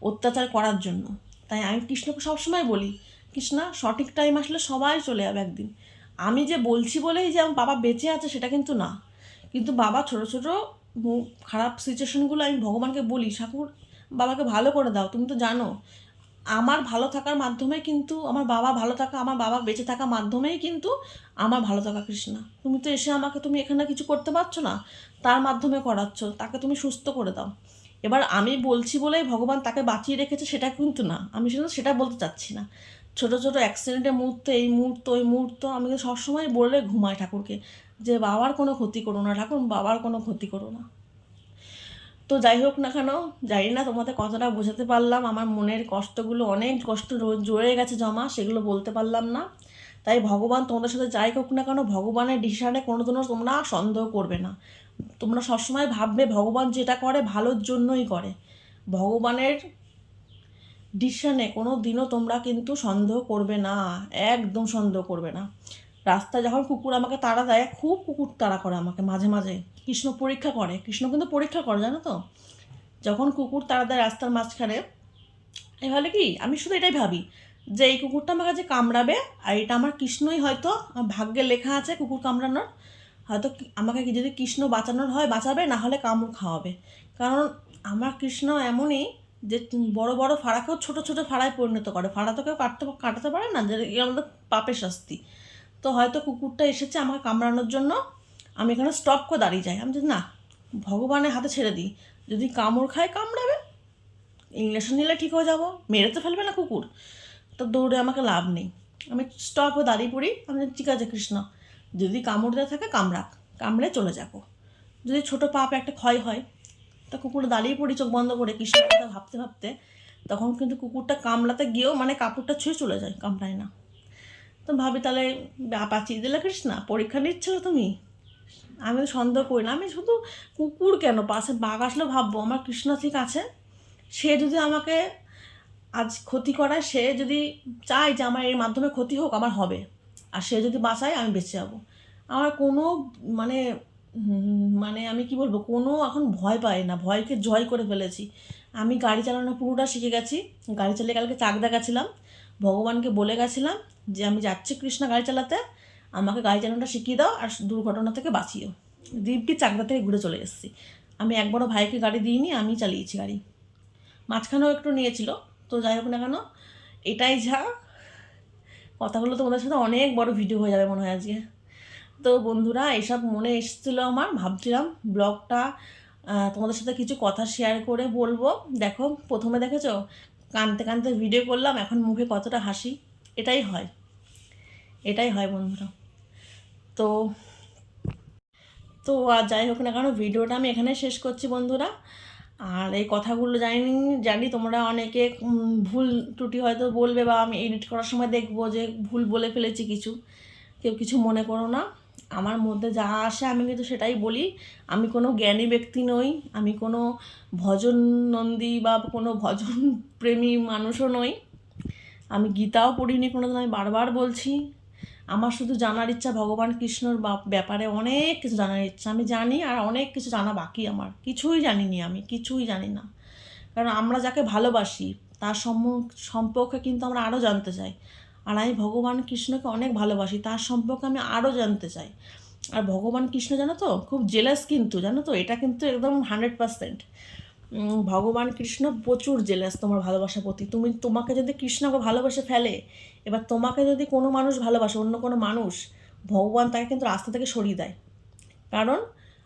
অত্যাচার করার জন্য। তাই আমি কৃষ্ণকে সবসময় বলি, কৃষ্ণা সঠিক টাইম আসলে সবাই চলে যাবে একদিন। আমি যে বলছি বলেই যে আমার বাবা বেঁচে আছে সেটা কিন্তু না, কিন্তু বাবা ছোটো ছোটো খারাপ সিচুয়েশনগুলো আমি ভগবানকে বলি, ঠাকুর বাবাকে ভালো করে দাও। তুমি তো জানো আমার ভালো থাকার মাধ্যমে কিন্তু আমার বাবা ভালো থাকা, আমার বাবা বেঁচে থাকার মাধ্যমেই কিন্তু আমার ভালো থাকা কৃষ্ণা। তুমি তো এসে আমাকে তুমি এখানে কিছু করতে পারছো না, তার মাধ্যমে করাচ্ছ, তাকে তুমি সুস্থ করে দাও। এবার আমি বলছি বলেই ভগবান তাকে বাঁচিয়ে রেখেছে সেটা কিন্তু না, আমি শুধু সেটা বলতে চাচ্ছি না। ছোটো ছোটো অ্যাক্সিডেন্টের মুহূর্ত, এই মুহূর্ত ওই মুহূর্ত আমি সবসময় বলে ঘুমাই ঠাকুরকে যে বাবার কোনো ক্ষতি করো না ঠাকুর, বাবার কোনো ক্ষতি করো না। তো যাই হোক না কেন, জানি না তোমাদের কতটা বোঝাতে পারলাম, আমার মনের কষ্টগুলো অনেক কষ্ট জড়ে গেছে জমা, সেগুলো বলতে পারলাম না। তাই ভগবান তোমাদের সাথে যাই হোক না কেন, ভগবানের ডিসিশানে কোনোদিনও তোমরা সন্দেহ করবে না। তোমরা সবসময় ভাববে ভগবান যেটা করে ভালোর জন্যই করে। ভগবানের ডিসিশানে কোনো দিনও তোমরা কিন্তু সন্দেহ করবে না, একদম সন্দেহ করবে না। রাস্তায় যখন কুকুর আমাকে তাড়া দেয়, খুব কুকুর তাড়া করে আমাকে মাঝে মাঝে, কৃষ্ণ পরীক্ষা করে, কৃষ্ণ কিন্তু পরীক্ষা করে জানো তো। যখন কুকুর তাড়া দেয় রাস্তার মাঝখানে, এভাবে কি আমি শুধু এটাই ভাবি যে এই কুকুরটা আমার কাছে কামড়াবে, আর এটা আমার কৃষ্ণই হয়তো ভাগ্যে লেখা আছে কুকুর কামড়ানোর, হয়তো আমাকে যদি কৃষ্ণ বাঁচানোর হয় বাঁচাবে, না হলে কামড় খাওয়াবে। কারণ আমার কৃষ্ণ এমনই যে বড় বড় ফাড়াকেও ছোট ছোট ফাড়ায় পরিণত করে, ফাড়া তো কেউ কাটাতে পারে না, যে আমাদের পাপের শাস্তি। তো হয়তো কুকুরটা এসেছে আমাকে কামড়ানোর জন্য, আমি এখানে স্টপ করে দাঁড়িয়ে যাই, আমি যদি না ভগবানের হাতে ছেড়ে দিই, যদি কামড় খায় কামড়াবে, ইঞ্জেকশন নিলে ঠিক হয়ে যাবো, মেরে তো ফেলবে না কুকুর, তো দৌড়ে আমাকে লাভ নেই। আমি স্টপ হয়ে দাঁড়িয়ে পড়ি, আমি ঠিক আছে কৃষ্ণ যদি কামড় দেওয়া থাকে কামড়াক, কামড়ে চলে যাবো। যদি ছোটো পাপ একটা ক্ষয় হয়, তা কুকুরে দাঁড়িয়ে পড়ি চোখ বন্ধ করে কৃষ্ণের কথা ভাবতে ভাবতে, তখন কিন্তু কুকুরটা কামড়াতে গিয়েও মানে কাপড়টা ছুঁয়ে চলে যায়, কামড়ায় না। তো ভাবি তাহলে বাঁচিয়ে দিলে কৃষ্ণা, পরীক্ষা নিচ্ছিল তুমি। আমি তো সন্দেহ করি না, আমি শুধু কুকুর কেন, পাশে বাঘ আসলেও ভাববো আমার কৃষ্ণ ঠিক আছে, সে যদি আমাকে আজ ক্ষতি করায়, সে যদি চায় যে আমার এর মাধ্যমে ক্ষতি হোক, আমার হবে। আর সে যদি বাঁচায় আমি বেঁচে যাবো। আমার কোনো মানে মানে আমি কি বলবো, কোনো এখন ভয় পাই না, ভয়কে জয় করে ফেলেছি। আমি গাড়ি চালানো পুরোটা শিখে গেছি। গাড়ি চালিয়ে কালকে চাকদা গেছিলাম, ভগবানকে বলে গেছিলাম যে আমি যাচ্ছি কৃষ্ণা গাড়ি চালাতে, আমাকে গাড়ি চালানোটা শিখিয়ে দাও আর দুর্ঘটনা থেকে বাঁচিও। দিব্যি চাকদা থেকে ঘুরে চলে এসেছি। আমি একবারও ভাইকে গাড়ি দিইনি, আমি চালিয়েছি গাড়ি, মাঝখানেও একটু নিয়েছিল। তো যাই হোক না কেন, এটাই যা, কথাগুলো তোমাদের সাথে অনেক বড় ভিডিও হয়ে যাবে মনে হয় আজকে। তো বন্ধুরা এসব মনে এসেছিলো আমার, ভাবছিলাম ব্লগটা তোমাদের সাথে কিছু কথা শেয়ার করে বলবো। দেখো প্রথমে দেখেছো কাঁদতে কাঁদতে ভিডিও করলাম, এখন মুখে কতটা হাসি, এটাই হয়, এটাই হয় বন্ধুরা। তো তো আর যাই হোক না কেন, ভিডিওটা আমি এখানে শেষ করছি বন্ধুরা। আর এই কথাগুলো জানি তোমরা অনেকে ভুল ত্রুটি হয়তো বলবে, বা আমি এডিট করার সময় দেখবো যে ভুল বলে ফেলেছি কিছু, কেউ কিছু মনে করো না। আমার মধ্যে যা আসে আমি কিন্তু সেটাই বলি। আমি কোনো জ্ঞানী ব্যক্তি নই, আমি কোনো ভজন নন্দী বা কোনো ভজন প্রেমী মানুষও নই, আমি গীতাও পড়িনি কোনোদিন, আমি বারবার বলছি। আমার শুধু জানার ইচ্ছা ভগবান কৃষ্ণর ব্যাপারে অনেক কিছু জানার ইচ্ছা, আমি জানি আর অনেক কিছু জানা বাকি, আমার কিছুই জানিনি, আমি কিছুই জানি না। কারণ আমরা যাকে ভালোবাসি তার সম্পর্কে কিন্তু আমরা আরও জানতে চাই, আর আমি ভগবান কৃষ্ণকে অনেক ভালোবাসি, তার সম্পর্কে আমি আরও জানতে চাই। আর ভগবান কৃষ্ণ জানো তো খুব জেলাস কিন্তু, জানো তো এটা কিন্তু একদম 100%। ভগবান কৃষ্ণ প্রচুর জেলাস তোমার ভালোবাসার প্রতি। তোমাকে যদি কৃষ্ণকে ভালোবেসে ফেলে, এবার তোমাকে যদি কোনো মানুষ ভালোবাসে, অন্য কোনো মানুষ, ভগবান তাকে কিন্তু রাস্তা থেকে সরিয়ে দেয়। কারণ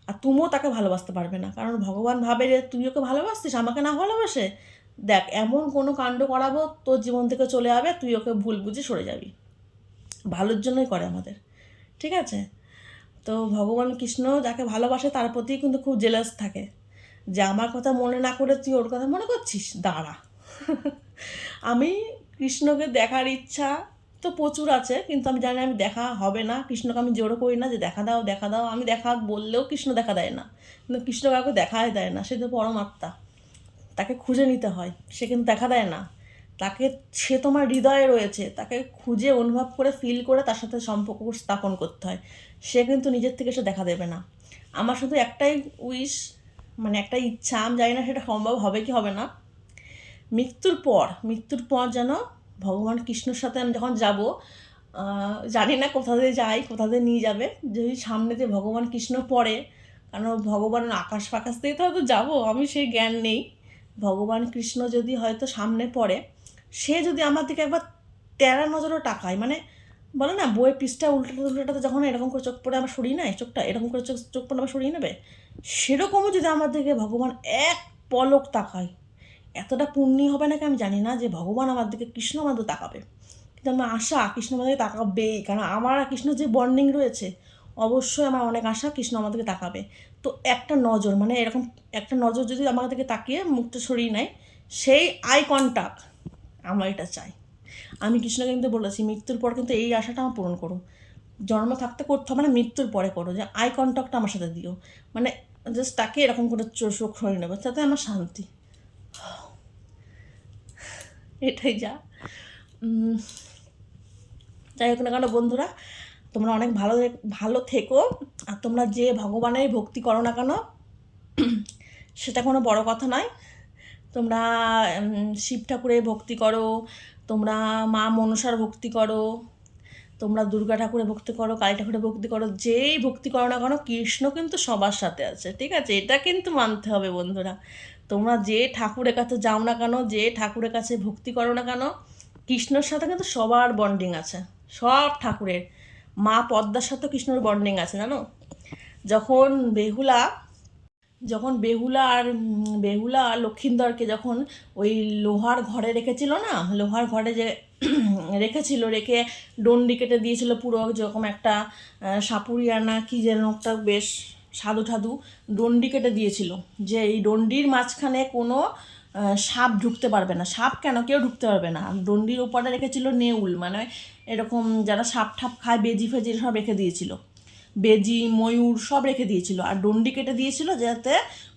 আর তুমিও তাকে ভালোবাসতে পারবে না, কারণ ভগবান ভাবে যে তুই ওকে ভালোবাসছিস, আমাকে না ভালোবাসে, দেখ এমন কোনো কাণ্ড করাবো তোর জীবন থেকে চলে যাবে, তুই ওকে ভুল বুঝে সরে যাবি। ভালোর জন্যই করে আমাদের, ঠিক আছে? তো ভগবান কৃষ্ণ যাকে ভালোবাসে তার প্রতি কিন্তু খুব জেলাস থাকে, যে আমার কথা মনে না করে তুই ওর কথা মনে করছিস, দাঁড়া। আমি কৃষ্ণকে দেখার ইচ্ছা তো প্রচুর আছে, কিন্তু আমি জানি আমি দেখা হবে না। কৃষ্ণকে আমি জোরও করি না যে দেখা দাও দেখা দাও, আমি দেখা বললেও কৃষ্ণ দেখা দেয় না, কিন্তু কৃষ্ণ কাউকে দেখাই দেয় না, সে তো পরমাত্মা, তাকে খুঁজে নিতে হয়, সে কিন্তু দেখা দেয় না। তাকে, সে তোমার হৃদয়ে রয়েছে, তাকে খুঁজে অনুভব করে ফিল করে তার সাথে সম্পর্ক স্থাপন করতে হয়, সে কিন্তু নিজের থেকে সে দেখা দেবে না। আমার শুধু একটাই উইশ, মানে একটা ইচ্ছা, আমি জানি না সেটা সম্ভব হবে কি হবে না, মৃত্যুর পর যেন ভগবান কৃষ্ণর সাথে আমি যখন যাব, জানি না কোথা দিয়ে যাই, কোথা দিয়ে নিয়ে যাবে, যদি সামনে যে ভগবান কৃষ্ণ পড়ে, কারণ ভগবানের আকাশ ফাকাশ দিয়ে তো হয়তো যাবো, আমি সেই জ্ঞান নেই। ভগবান কৃষ্ণ যদি হয়তো সামনে পড়ে, সে যদি আমার দিকে একবার তেরা নজরও তাকায়, মানে বলে না বইয়ের পৃষ্ঠা উল্টাতে যখন এরকম করে চোখ পড়ে আমার সরিয়ে নেয়, চোখটা এরকম করে চোখ পড়ে আমার সরিয়ে নেবে, সেরকমও যদি আমার দিকে ভগবান এক পলক তাকায়, এতটা পুণ্যি হবে নাকি আমি জানি না, যে ভগবান আমার দিকে, কৃষ্ণ আমার দিকে তাকাবে। কিন্তু আমার আশা কৃষ্ণ আমার দিকে তাকাবেই, কারণ আমার আর কৃষ্ণ যে বন্ডিং রয়েছে, অবশ্যই আমার অনেক আশা কৃষ্ণ আমার দিকে তাকাবে। তো একটা নজর, মানে এরকম একটা নজর যদি আমার দিকে তাকিয়ে মুখটা সরিয়ে নেয়, সেই আই কন্টাক্ট আমার এটা চাই। আমি কৃষ্ণকে কিন্তু বলেছি মৃত্যুর পর কিন্তু এই আশাটা আমার পূরণ করো, জন্ম থাকতে করতে হবে না, মৃত্যুর পরে করো, যে আই কন্ট্যাক্টটা আমার সাথে দিও, মানে জাস্ট তাকে এরকম করে চোখ সরিয়ে নেবে, তাতে আমার শান্তি, এটাই যা। যাই হোক না কেন বন্ধুরা, তোমরা অনেক ভালো ভালো থেকো, আর তোমরা যে ভগবানের ভক্তি করো না কেন, সেটা কোনো বড় কথা নয়। তোমরা শিব ঠাকুরের ভক্তি করো, তোমরা মা মনসার ভক্তি করো, তোমরা দুর্গা ঠাকুরের ভক্তি করো, কালী ঠাকুরের ভক্তি করো, যেই ভক্তি করো না কেন, কৃষ্ণ কিন্তু সবার সাথে আছে, ঠিক আছে? এটা কিন্তু মানতে হবে বন্ধুরা। তোমরা যে ঠাকুরের কাছে যাও না কেন, যে ঠাকুরের কাছে ভক্তি করো না কেন, কৃষ্ণর সাথে কিন্তু সবার বন্ডিং আছে, সব ঠাকুরের। মা পদ্মার সাথেও কৃষ্ণর বন্ডিং আছে, জানো? যখন বেহুলা বেহুলা আর লক্ষিন্দরকে যখন ওই লোহার ঘরে রেখেছিল না, লোহার ঘরে যে রেখে ডন্ডি কেটে দিয়েছিল পুরো, যেরকম একটা সাপুরিয়ানা কি যেন একটা বেশ সাধু ঠাধু ডন্ডি কেটে দিয়েছিল, যে এই ডন্ডির মাঝখানে কোনো সাপ ঢুকতে পারবে না, সাপ কেন, কেউ ঢুকতে পারবে না। ডন্ডির উপরে রেখেছিল নেউল, মানে এরকম যারা সাপ ঠাপ খায়, বেজি ফেজি সব রেখে দিয়েছিল, বেজি ময়ূর সব রেখে দিয়েছিল, আর ডন্ডি কেটে দিয়েছিল যাতে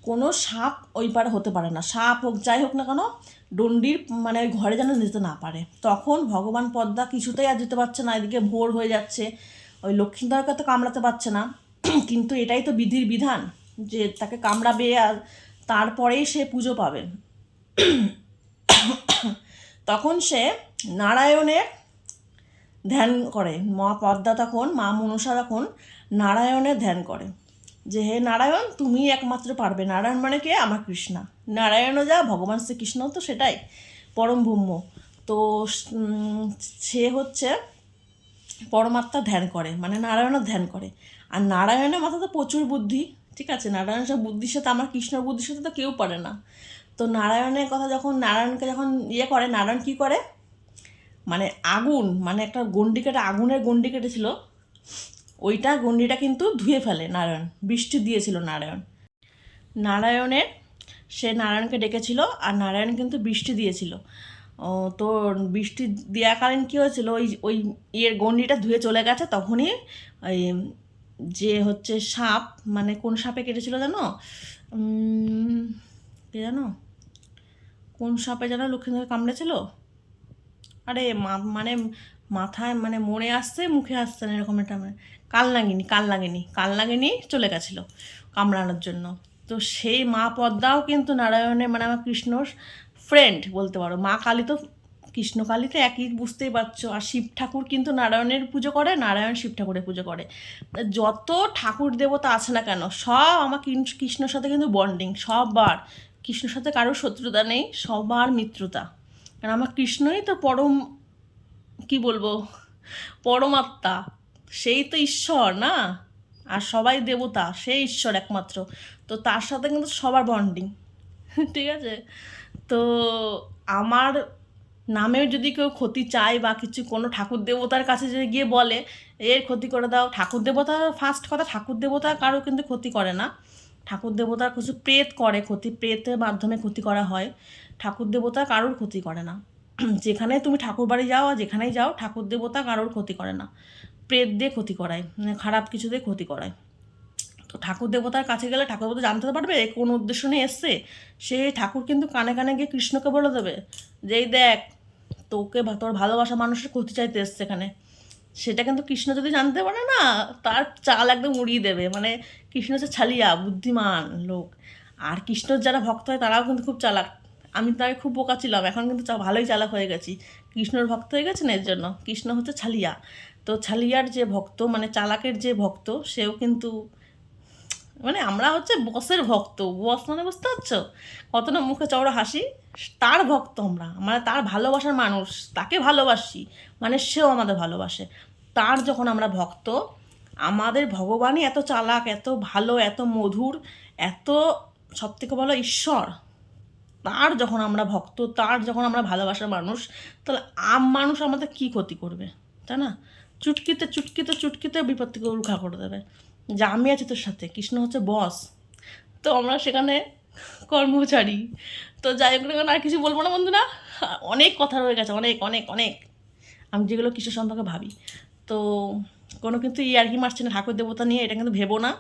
কোনো সাপ ওই পারে হতে পারে না, সাপ হোক যাই হোক না কেন, ডন্ডির মানে ওই ঘরে যেন যেতে না পারে। তখন ভগবান পদ্মা কিছুতেই আর যেতে পারছে না, এদিকে ভোর হয়ে যাচ্ছে, ওই লক্ষ্মীন্দরকে তো কামড়াতে পারছে না, কিন্তু এটাই তো বিধির বিধান যে তাকে কামড়াবে আর তারপরেই সে পুজো পাবে। তখন সে নারায়ণের ধ্যান করে, মা পদ্মা তখন, মা মনসা তখন নারায়ণের ধ্যান করে, যে হে নারায়ণ তুমি একমাত্র পারবে। নারায়ণ মানে কে? আমার কৃষ্ণা। নারায়ণও যা, ভগবান শ্রীকৃষ্ণ তো সেটাই পরম ব্রহ্ম। তো সে হচ্ছে পরমাত্মা ধ্যান করে, মানে নারায়ণের ধ্যান করে। আর নারায়ণের মাথা তো প্রচুর বুদ্ধি, ঠিক আছে? নারায়ণের সব বুদ্ধির সাথে আমার কৃষ্ণর বুদ্ধির সাথে তো কেউ পারে না। তো নারায়ণের কথা যখন, নারায়ণকে যখন করে, নারায়ণ কী করে, মানে আগুন, মানে একটা গন্ডি কেটে, আগুনের গন্ডি কেটেছিল, ওইটা গন্ডিটা কিন্তু ধুয়ে ফেলে নারায়ণ, বৃষ্টি দিয়েছিল নারায়ণের, সে নারায়ণকে ডেকেছিল, আর নারায়ণ কিন্তু বৃষ্টি দিয়েছিল। তো বৃষ্টি দেওয়াকালীন কী হয়েছিল, ওই ওই ইয়ের গন্ডিটা ধুয়ে চলে গেছে, তখনই ওই যে হচ্ছে সাপ, মানে কোন সাপে কেটেছিল জানো, কে জানো কোন সাপে যেন লক্ষ্মীন্দরকে কামড়েছিল, আরে মানে মাথায় মানে মনে আসছে, মুখে আসছে না, এরকম একটা, মানে কাল লাগেনি চলে গেছিলো কামড়ানোর জন্য। তো সেই মা পদ্মাও কিন্তু নারায়ণের, মানে আমার কৃষ্ণর ফ্রেন্ড বলতে পারো। মা কালী তো, কৃষ্ণ কালী তো একই, বুঝতেই পারছো। আর শিব ঠাকুর কিন্তু নারায়ণের পুজো করে, নারায়ণ শিব ঠাকুরের পুজো করে। যত ঠাকুর দেবতা আছে না কেন, সব আমার কৃষ্ণর সাথে কিন্তু বন্ডিং, সববার কৃষ্ণর সাথে কারোর শত্রুতা নেই, সবার মিত্রতা। কারণ আমার কৃষ্ণই তো পরম, কি বলবো, পরমাত্মা, সেই তো ঈশ্বর না, আর সবাই দেবতা, সেই ঈশ্বর একমাত্র। তো তার সাথে কিন্তু সবার বন্ডিং, ঠিক আছে? তো আমার নামেও যদি কেউ ক্ষতি চায় বা কিছু কোনো ঠাকুর দেবতার কাছে যদি গিয়ে বলে এর ক্ষতি করে দাও, ঠাকুর দেবতা ফার্স্ট কথা, ঠাকুর দেবতা কারো কিন্তু ক্ষতি করে না। ঠাকুর দেবতার কিছু প্রেত করে ক্ষতি, প্রেতের মাধ্যমে ক্ষতি করা হয়। ঠাকুর দেবতা কারোর ক্ষতি করে না। যেখানে তুমি ঠাকুর বাড়ি যাও আর যেখানেই যাও, ঠাকুর দেবতা কারোর ক্ষতি করে না, প্রেত দিয়ে ক্ষতি করায়, মানে খারাপ কিছু দিয়ে ক্ষতি করায়। তো ঠাকুর দেবতার কাছে গেলে ঠাকুর দেবতা জানতে পারবে কোন উদ্দেশ্য নিয়ে এসছে। সেই ঠাকুর কিন্তু কানে কানে গিয়ে কৃষ্ণকে বলে দেবে যে এই দেখ, তোকে তোর ভালোবাসা মানুষের ক্ষতি চাইতে এসছে এখানে। সেটা কিন্তু কৃষ্ণ যদি জানতে পারে না, তার চাল একদম উড়িয়ে দেবে। মানে কৃষ্ণ হচ্ছে ছালিয়া বুদ্ধিমান লোক। আর কৃষ্ণর যারা ভক্ত হয় তারাও কিন্তু খুব চালাক। আমি তাকে খুব বোকা ছিলাম, এখন কিন্তু ভালোই চালাক হয়ে গেছি। কৃষ্ণর ভক্ত হয়ে গেছে না, এর জন্য। কৃষ্ণ হচ্ছে ছালিয়া। তো ছালিয়ার যে ভক্ত, মানে চালাকের যে ভক্ত, সেও কিন্তু, মানে আমরা হচ্ছে বসের ভক্ত। বস মানে বুঝতে পারছো কত না মুখে চওড়া হাসি। তার ভক্ত আমরা, মানে তার ভালোবাসার মানুষ, তাকে ভালোবাসি, মানে সেও আমাদের ভালোবাসে। তার যখন আমরা ভক্ত, আমাদের ভগবানই এত চালাক, এত ভালো, এত মধুর, এত সবথেকে ভালো ঈশ্বর। তার যখন আমরা ভক্ত, তার যখন আমরা ভালোবাসার মানুষ, তাহলে মানুষ আমাদের কী ক্ষতি করবে, তাই না? চুটকিতে চুটকিতে চুটকিতে বিপদ থেকে রক্ষা করে দেবে, যে আমি আছি তোর সাথে। কৃষ্ণ হচ্ছে বস, তো আমরা সেখানে কর্মচারী। তো যাই হোক না কেন, আর কিছু বলবো না বন্ধুরা। অনেক কথা রয়ে গেছে, অনেক অনেক অনেক, আমি যেগুলো কৃষ্ণ সম্পর্কে ভাবি। তো কোনো কিন্তু ইয়ার্কি মারছে না ঠাকুর দেবতা নিয়ে, এটা কিন্তু ভেবো না।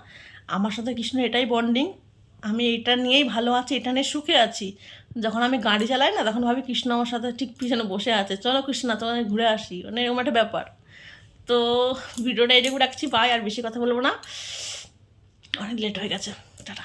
আমার সাথে কৃষ্ণ এটাই বন্ডিং, আমি এটা নিয়েই ভালো আছি, এটা নিয়ে সুখে আছি। যখন আমি গাড়ি চালাই না, তখন ভাবি কৃষ্ণ আমার সাথে ঠিক পিছনে বসে আছে, চলো কৃষ্ণ তোমাদের ঘুরে আসি, মানে এরকম একটা ব্যাপার। তো ভিডিওটা এইটুকু রাখছি, পাই আর বেশি কথা বলবো না, অনেক লেট হয়ে গেছে। টাটা।